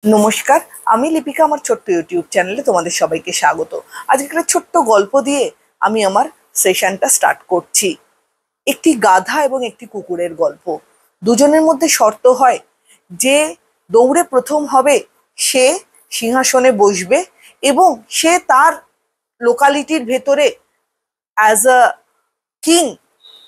নমস্কার, আমি লিপিকা। আমার ছোট্ট ইউটিউব চ্যানেলে তোমাদের সবাইকে স্বাগত। আজকে একটা ছোট্ট গল্প দিয়ে আমি আমার সেশনটা স্টার্ট করছি। একটি গাধা এবং একটি কুকুরের গল্প। দুজনের মধ্যে শর্ত হয় যে দৌড়ে প্রথম হবে সে সিংহাসনে বসবে এবং সে তার লোকালিটির ভেতরে অ্যাজ আ কিং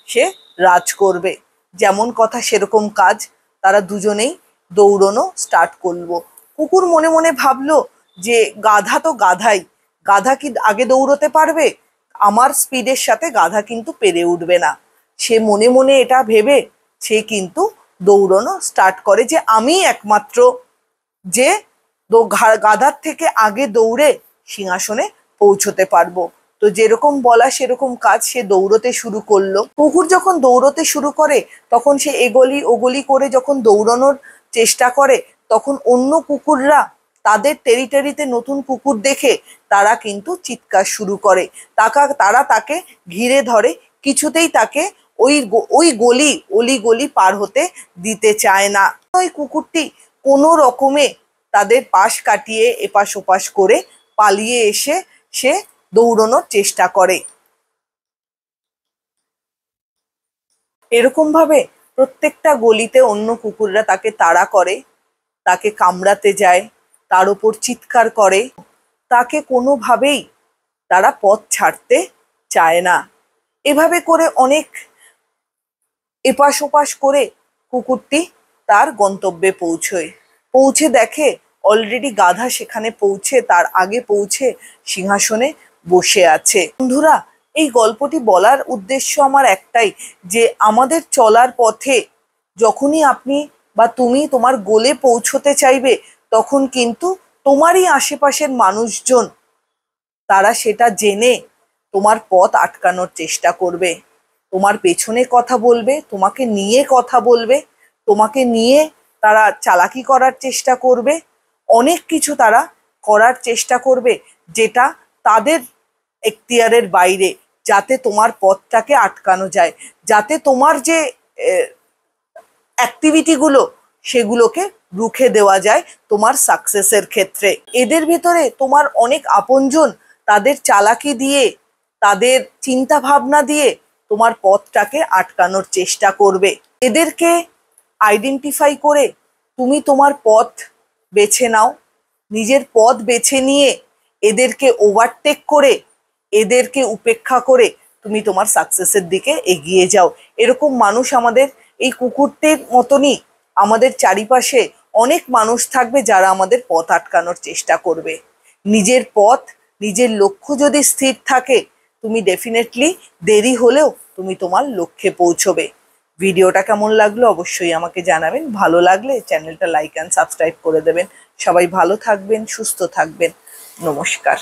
সে রাজ করবে। যেমন কথা সেরকম কাজ। তারা দুজনেই দৌড়নো স্টার্ট করলো। কুকুর মনে মনে ভাবলো যে গাধা তো গাধাই, গাধা কি আগে দৌড়তে পারবে? আমার স্পিডের সাথে গাধা কিন্তু পেরে উঠবে না। সে মনে মনে এটা ভেবে সে কিন্তু দৌড়নো স্টার্ট করে যে আমি একমাত্র যে গাধার থেকে আগে দৌড়ে সিংহাসনে পৌঁছতে পারবো। তো যেরকম বলা সেরকম কাজ, সে দৌড়তে শুরু করলো। কুকুর যখন দৌড়তে শুরু করে তখন সে এগলি ওগলি করে যখন দৌড়ানোর চেষ্টা করে, তখন অন্য কুকুররা তাদের টেরিটরিতে নতুন কুকুর দেখে তারা কিন্তু চিৎকার শুরু করে। তারা তাকে ঘিরে ধরে, কিছুতেই তাকে ওই অলি গলি পার হতে দিতে চায় না। ওই কুকুরটি কোনো রকমে তাদের পাশ কাটিয়ে এপাশ ওপাশ করে পালিয়ে এসে সে দৌড়ানোর চেষ্টা করে। এরকম ভাবে প্রত্যেকটা গলিতে অন্য কুকুররা তাকে তাড়া করে, তাকে কামড়াতে যায়, তার উপর চিৎকার করে। তাকে কোনোভাবেই তারা পথ ছাড়তে চায় না। এভাবে করে অনেক এপাশ ওপাশ করে কুকুরটি তার গন্তব্যে পৌঁছে দেখে অলরেডি গাধা সেখানে পৌঁছে তার আগে পৌঁছে সিংহাসনে বসে আছে। বন্ধুরা, এই গল্পটি বলার উদ্দেশ্য আমার একটাই, যে আমাদের চলার পথে যখনই আপনি বা তুমি তোমার গোলে পৌঁছতে চাইবে, তখন কিন্তু তোমারই আশেপাশের মানুষজন তারা সেটা জেনে তোমার পথ আটকানোর চেষ্টা করবে। তোমার পেছনে কথা বলবে, তোমাকে নিয়ে কথা বলবে, তোমাকে নিয়ে তারা চালাকি করার চেষ্টা করবে। অনেক কিছু তারা করার চেষ্টা করবে যেটা তাদের এখতিয়ারের বাইরে, যাতে তোমার পথটাকে আটকানো যায়, যাতে তোমার যে অ্যাক্টিভিটিগুলো সেগুলোকে রুখে দেওয়া যায় তোমার সাকসেসের ক্ষেত্রে। এদের ভেতরে তোমার অনেক আপনজন তাদের চালাকি দিয়ে, তাদের চিন্তা ভাবনা দিয়ে তোমার পথটাকে আটকানোর চেষ্টা করবে। এদেরকে আইডেন্টিফাই করে তুমি তোমার পথ বেছে নাও। নিজের পথ বেছে নিয়ে এদেরকে ওভারটেক করে, এদেরকে উপেক্ষা করে তুমি তোমার সাকসেসের দিকে এগিয়ে যাও। এরকম মানুষ আমাদের এই কুকুরটির মতনই আমাদের চারিপাশে অনেক মানুষ থাকবে যারা আমাদের পথ আটকানোর চেষ্টা করবে। নিজের পথ, নিজের লক্ষ্য যদি স্থির থাকে, তুমি ডেফিনেটলি দেরি হলেও তুমি তোমার লক্ষ্যে পৌঁছবে। ভিডিওটা কেমন লাগলো অবশ্যই আমাকে জানাবেন। ভালো লাগলে চ্যানেলটা লাইক অ্যান্ড সাবস্ক্রাইব করে দেবেন। সবাই ভালো থাকবেন, সুস্থ থাকবেন। নমস্কার।